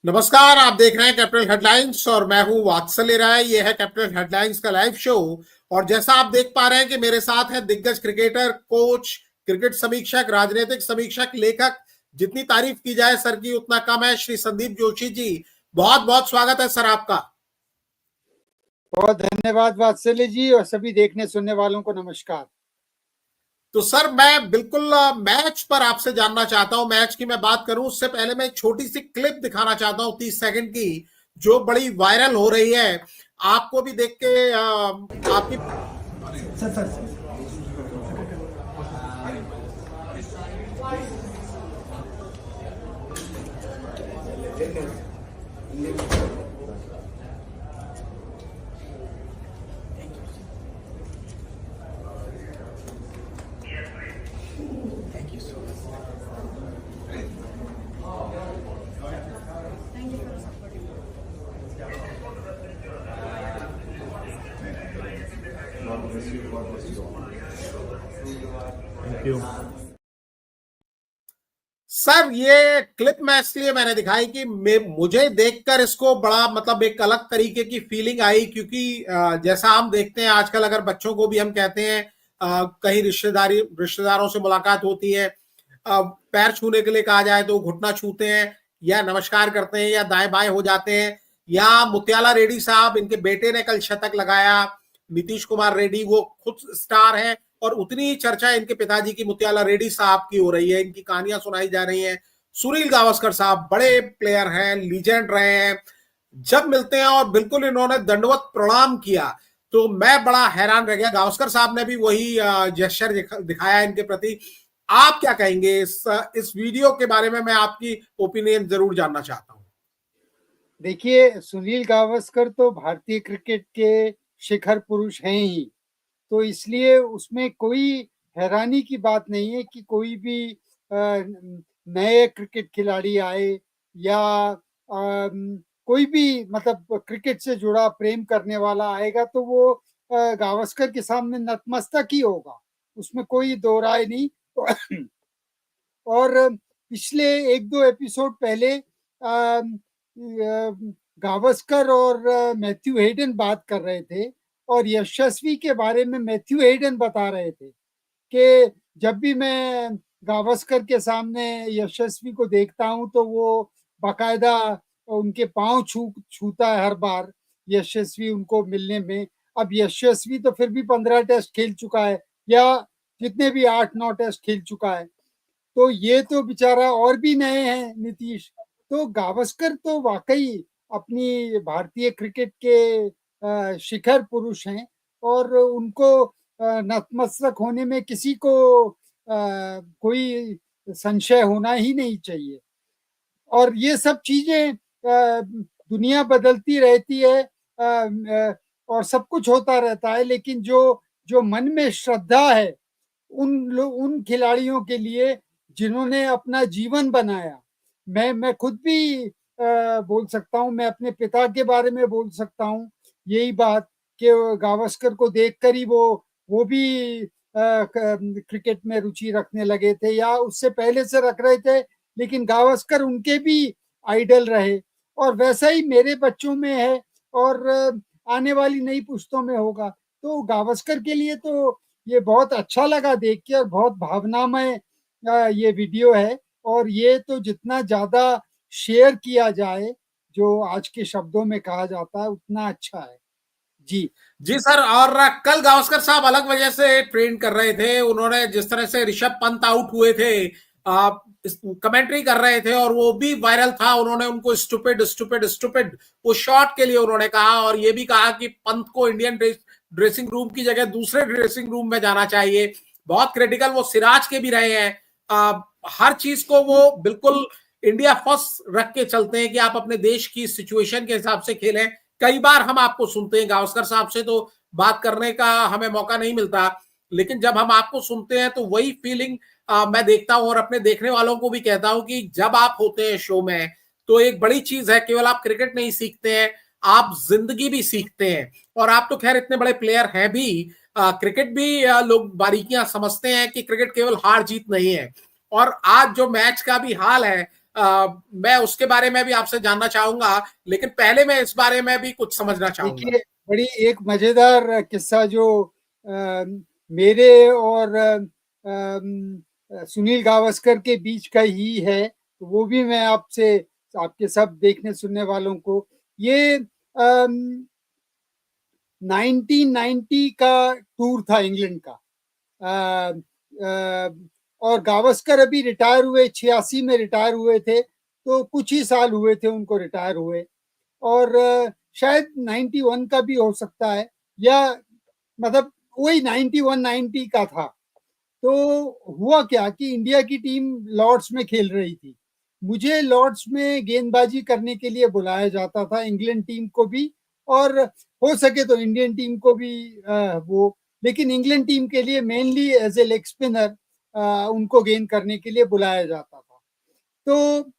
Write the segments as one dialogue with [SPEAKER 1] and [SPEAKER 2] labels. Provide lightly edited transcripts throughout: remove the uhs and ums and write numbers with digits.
[SPEAKER 1] नमस्कार। आप देख रहे हैं कैपिटल हेडलाइंस और मैं हूं वात्सल्य राय। ये है कैपिटल हेडलाइंस का लाइव शो। और जैसा आप देख पा रहे हैं कि मेरे साथ है दिग्गज क्रिकेटर, कोच, क्रिकेट समीक्षक, राजनीतिक समीक्षक, लेखक। जितनी तारीफ की जाए सर की उतना कम है। श्री संदीप जोशी जी, बहुत बहुत स्वागत है सर आपका।
[SPEAKER 2] बहुत धन्यवाद वात्सल्य जी, और सभी देखने सुनने वालों को नमस्कार।
[SPEAKER 1] तो सर मैं बिल्कुल मैच पर आपसे जानना चाहता हूं। मैच की मैं बात करूं उससे पहले मैं एक छोटी सी क्लिप दिखाना चाहता हूं 30 सेकंड की, जो बड़ी वायरल हो रही है। आपको भी देख के आपकी
[SPEAKER 2] sir sir
[SPEAKER 3] thank you.
[SPEAKER 1] Sir ये क्लिप मैं इसलिए मैंने दिखाई कि मुझे देखकर इसको बड़ा मतलब एक अलग तरीके की फीलिंग आई, क्योंकि जैसा हम देखते हैं आजकल, अगर बच्चों को भी हम कहते हैं कहीं रिश्तेदारों से मुलाकात होती है, पैर छूने के लिए कहा जाए तो घुटना छूते हैं या नमस्कार करते हैं या दाएं बाएं हो जाते हैं। या मुत्याला रेड्डी साहब, इनके बेटे ने कल शतक लगाया। नीतीश कुमार रेड्डी वो खुद स्टार है और उतनी ही चर्चा इनके पिताजी की मुत्याला रेड्डी साहब की हो रही है। इनकी कहानियां सुनाई जा रही हैं। सुनील गावस्कर साहब बड़े प्लेयर हैं, लीजेंड रहे हैं। जब मिलते हैं और बिल्कुल इन्होंने दंडवत प्रणाम किया तो मैं बड़ा हैरान रह गया। गावस्कर साहब ने भी वही जेस्चर दिखाया इनके प्रति। आप क्या कहेंगे इस वीडियो के बारे में? मैं आपकी ओपिनियन जरूर जानना चाहता हूं।
[SPEAKER 2] देखिए, सुनील गावस्कर तो भारतीय क्रिकेट के शिखर पुरुष हैं ही, तो इसलिए उसमें कोई हैरानी की बात नहीं है कि कोई भी नए क्रिकेट खिलाड़ी आए या कोई भी मतलब क्रिकेट से जुड़ा प्रेम करने वाला आएगा तो वो गावस्कर के सामने नतमस्तक ही होगा, उसमें कोई दो राय नहीं। और पिछले एक दो एपिसोड पहले गावस्कर और मैथ्यू हेडन बात कर रहे थे और यशस्वी के बारे में मैथ्यू हेडन बता रहे थे कि जब भी मैं गावस्कर के सामने यशस्वी को देखता हूं तो वो बाकायदा उनके पांव छूता है हर बार यशस्वी उनको मिलने में। अब यशस्वी तो फिर भी 15 टेस्ट खेल चुका है या जितने भी 8-9 टेस्ट खेल चुका है, तो ये तो बेचारा और भी नए हैं नीतीश। तो गावस्कर तो वाकई अपनी भारतीय क्रिकेट के शिखर पुरुष हैं और उनको नतमस्तक होने में किसी को कोई संशय होना ही नहीं चाहिए। और ये सब चीजें दुनिया बदलती रहती है और सब कुछ होता रहता है, लेकिन जो जो मन में श्रद्धा है उन खिलाड़ियों के लिए जिन्होंने अपना जीवन बनाया। मैं खुद भी बोल सकता हूँ, मैं अपने पिता के बारे में बोल सकता हूँ यही बात कि गावस्कर को देखकर ही वो भी क्रिकेट में रुचि रखने लगे थे या उससे पहले से रख रहे थे, लेकिन गावस्कर उनके भी आइडल रहे। और वैसा ही मेरे बच्चों में है और आने वाली नई पुश्तों में होगा। तो गावस्कर के लिए तो ये बहुत अच्छा लगा देख के और बहुत भावनामय ये वीडियो है। और ये तो जितना ज्यादा शेयर किया जाए, जो आज के शब्दों में कहा जाता है, उतना अच्छा है। जी
[SPEAKER 1] जी सर। और कल गावस्कर साहब अलग वजह से ट्रेन कर रहे थे। उन्होंने जिस तरह से ऋषभ पंत आउट हुए थे, कमेंट्री कर रहे थे और वो भी वायरल था। उन्होंने उनको स्टूपिड स्टूपिड स्टूपिड वो शॉट के लिए उन्होंने कहा, और ये भी कहा कि पंत को इंडियन ड्रेसिंग रूम की जगह दूसरे ड्रेसिंग रूम में जाना चाहिए। बहुत क्रिटिकल वो सिराज के भी रहे हैं। हर चीज को वो बिल्कुल इंडिया फर्स्ट रख के चलते हैं कि आप अपने देश की सिचुएशन के हिसाब से खेलें। कई बार हम आपको सुनते हैं, गावस्कर साहब से तो बात करने का हमें मौका नहीं मिलता, लेकिन जब हम आपको सुनते हैं तो वही फीलिंग मैं देखता हूं और अपने देखने वालों को भी कहता हूं कि जब आप होते हैं शो में तो एक बड़ी चीज है, केवल आप क्रिकेट नहीं सीखते हैं, आप जिंदगी भी सीखते हैं। और आप तो खैर इतने बड़े प्लेयर हैं भी, क्रिकेट भी लोग बारीकियां समझते हैं कि क्रिकेट केवल हार जीत नहीं है। और आज जो मैच का भी हाल है, मैं उसके बारे में भी आपसे जानना चाहूंगा, लेकिन पहले मैं इस बारे में भी कुछ समझना चाहूंगा।
[SPEAKER 2] देखिए, बड़ी एक मजेदार किस्सा जो मेरे और सुनील गावस्कर के बीच का ही है, तो वो भी मैं आपसे, आपके सब देखने सुनने वालों को, ये 1990 का टूर था इंग्लैंड का। अ, अ, और गावस्कर अभी रिटायर हुए, 86 में रिटायर हुए थे, तो कुछ ही साल हुए थे उनको रिटायर हुए। और शायद 91 का भी हो सकता है, या मतलब वही 91 90 का था। तो हुआ क्या कि इंडिया की टीम लॉर्ड्स में खेल रही थी। मुझे लॉर्ड्स में गेंदबाजी करने के लिए बुलाया जाता था, इंग्लैंड टीम को भी, और हो सके तो इंडियन टीम को भी। वो लेकिन इंग्लैंड टीम के लिए mainly as a leg spinner उनको गेंद करने के लिए बुलाया जाता था। तो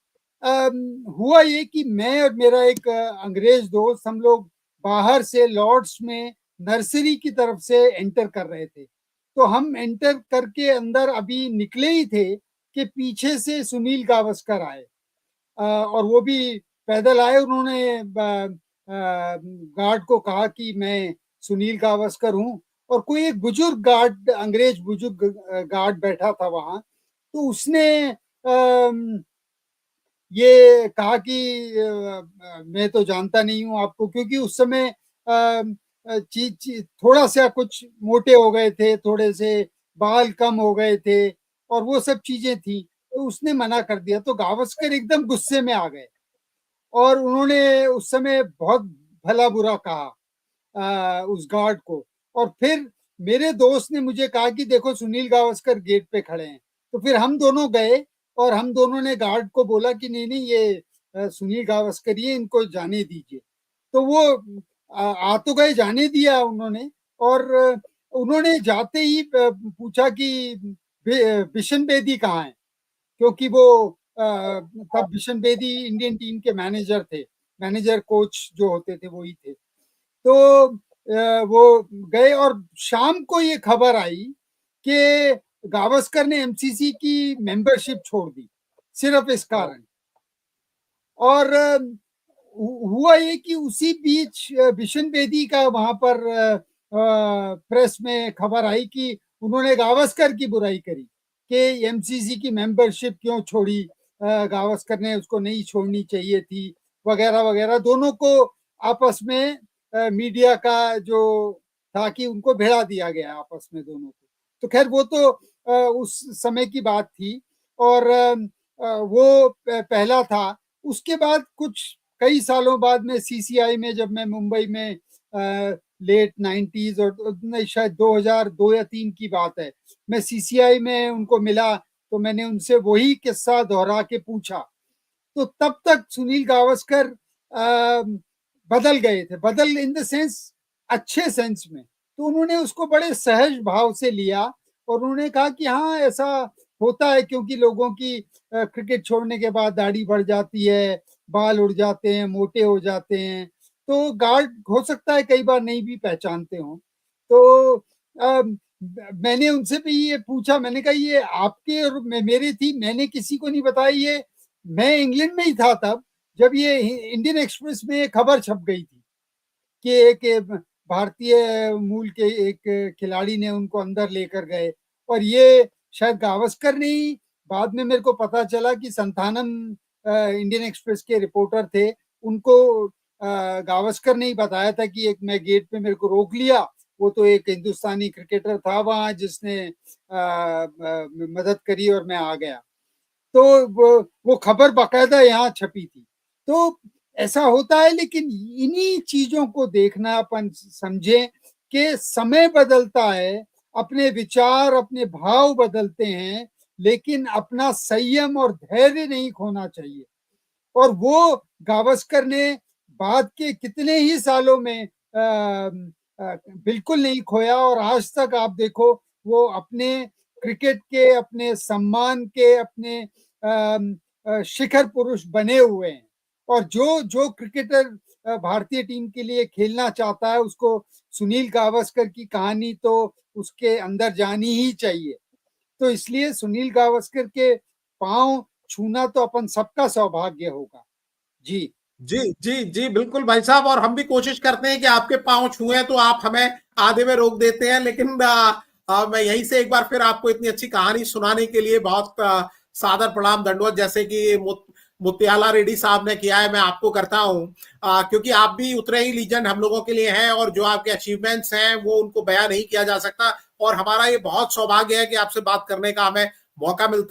[SPEAKER 2] हुआ ये कि मैं और मेरा एक अंग्रेज दोस्त, हम लोग बाहर से लॉर्ड्स में नर्सरी की तरफ से एंटर कर रहे थे। तो हम एंटर करके अंदर अभी निकले ही थे कि पीछे से सुनील गावस्कर आए, और वो भी पैदल आए। उन्होंने गार्ड को कहा कि मैं सुनील गावस्कर हूँ, और कोई एक बुजुर्ग गार्ड, अंग्रेज बुजुर्ग गार्ड बैठा था वहां। तो उसने ये कहा कि मैं तो जानता नहीं हूँ आपको, क्योंकि उस समय चीज थोड़ा सा कुछ मोटे हो गए थे, थोड़े से बाल कम हो गए थे, और वो सब चीजें थी। तो उसने मना कर दिया। तो गावस्कर एकदम गुस्से में आ गए, और उन्होंने उस समय बहुत भला बुरा कहा उस गार्ड को। और फिर मेरे दोस्त ने मुझे कहा कि देखो सुनील गावस्कर गेट पे खड़े हैं। तो फिर हम दोनों गए, और हम दोनों ने गार्ड को बोला कि नहीं नहीं, ये सुनील गावस्कर, ये इनको जाने दीजिए। तो वो आ तो गए, जाने दिया उन्होंने। और उन्होंने जाते ही पूछा कि बिशन बेदी कहाँ है, क्योंकि वो तब बिशन बेदी इंडियन टीम के मैनेजर थे, मैनेजर कोच जो होते थे वही थे। तो वो गए, और शाम को ये खबर आई कि गावस्कर ने एमसीसी की मेंबरशिप छोड़ दी, सिर्फ इस कारण। और हुआ ये कि उसी बीच बिशन बेदी का वहां पर प्रेस में खबर आई कि उन्होंने गावस्कर की बुराई करी कि एमसीसी की मेंबरशिप क्यों छोड़ी, गावस्कर ने उसको नहीं छोड़नी चाहिए थी, वगैरह वगैरह। दोनों को आपस में मीडिया का जो था कि उनको भिड़ा दिया गया आपस में दोनों को। तो खैर वो तो उस समय की बात थी। और वो पहला था। उसके बाद कुछ कई सालों बाद में सीसीआई में, जब मैं मुंबई में लेट 90s, और नहीं, शायद 2002 या 3 की बात है, मैं सीसीआई में उनको मिला, तो मैंने उनसे वही किस्सा दोहरा के पूछा। तो तब तक सुनील गावस्कर बदल गए थे, बदल इन द सेंस, अच्छे सेंस में। तो उन्होंने उसको बड़े सहज भाव से लिया, और उन्होंने कहा कि हाँ, ऐसा होता है, क्योंकि लोगों की क्रिकेट छोड़ने के बाद दाढ़ी बढ़ जाती है, बाल उड़ जाते हैं, मोटे हो जाते हैं। तो गार्ड हो सकता है कई बार नहीं भी पहचानते हो। तो मैंने उनसे भी ये पूछा, मैंने कहा ये आपके और मेरी थी, मैंने किसी को नहीं बताया। ये मैं इंग्लैंड में ही था तब, जब ये इंडियन एक्सप्रेस में खबर छप गई थी कि एक भारतीय मूल के एक खिलाड़ी ने उनको अंदर लेकर गए। और ये शायद गावस्कर ने ही, बाद में मेरे को पता चला कि संथानम इंडियन एक्सप्रेस के रिपोर्टर थे, उनको गावस्कर ने ही बताया था कि एक, मैं गेट पे, मेरे को रोक लिया, वो तो एक हिंदुस्तानी क्रिकेटर था वहां जिसने मदद करी और मैं आ गया। तो वो खबर बाकायदा यहाँ छपी थी। तो ऐसा होता है, लेकिन इन्हीं चीजों को देखना, अपन समझे कि समय बदलता है, अपने विचार, अपने भाव बदलते हैं, लेकिन अपना संयम और धैर्य नहीं खोना चाहिए। और वो गावस्कर ने बाद के कितने ही सालों में बिल्कुल नहीं खोया, और आज तक आप देखो, वो अपने क्रिकेट के, अपने सम्मान के, अपने शिखर पुरुष बने हुए हैं। और जो जो क्रिकेटर भारतीय टीम के लिए खेलना चाहता है, उसको सुनील गावस्कर की कहानी तो उसके अंदर जानी ही चाहिए। तो इसलिए सुनील गावस्कर के पांव छूना तो अपन सबका सौभाग्य होगा। जी
[SPEAKER 1] जी जी जी बिल्कुल भाई साहब, और हम भी कोशिश करते हैं कि आपके पांव छुए तो आप हमें आधे में रोक देते हैं, लेकिन मैं यहीं से एक बार फिर आपको इतनी अच्छी कहानी सुनाने के लिए बहुत सादर प्रणाम दंडवत, जैसे कि मुत्याला रेड्डी साहब ने किया है, मैं आपको करता हूं, क्योंकि आप भी उतने ही लीजेंड हम लोगों के लिए हैं, और जो आपके अचीवमेंट्स हैं वो उनको बयां नहीं किया जा सकता, और हमारा ये बहुत सौभाग्य है कि आपसे बात करने का हमें मौका मिलता है।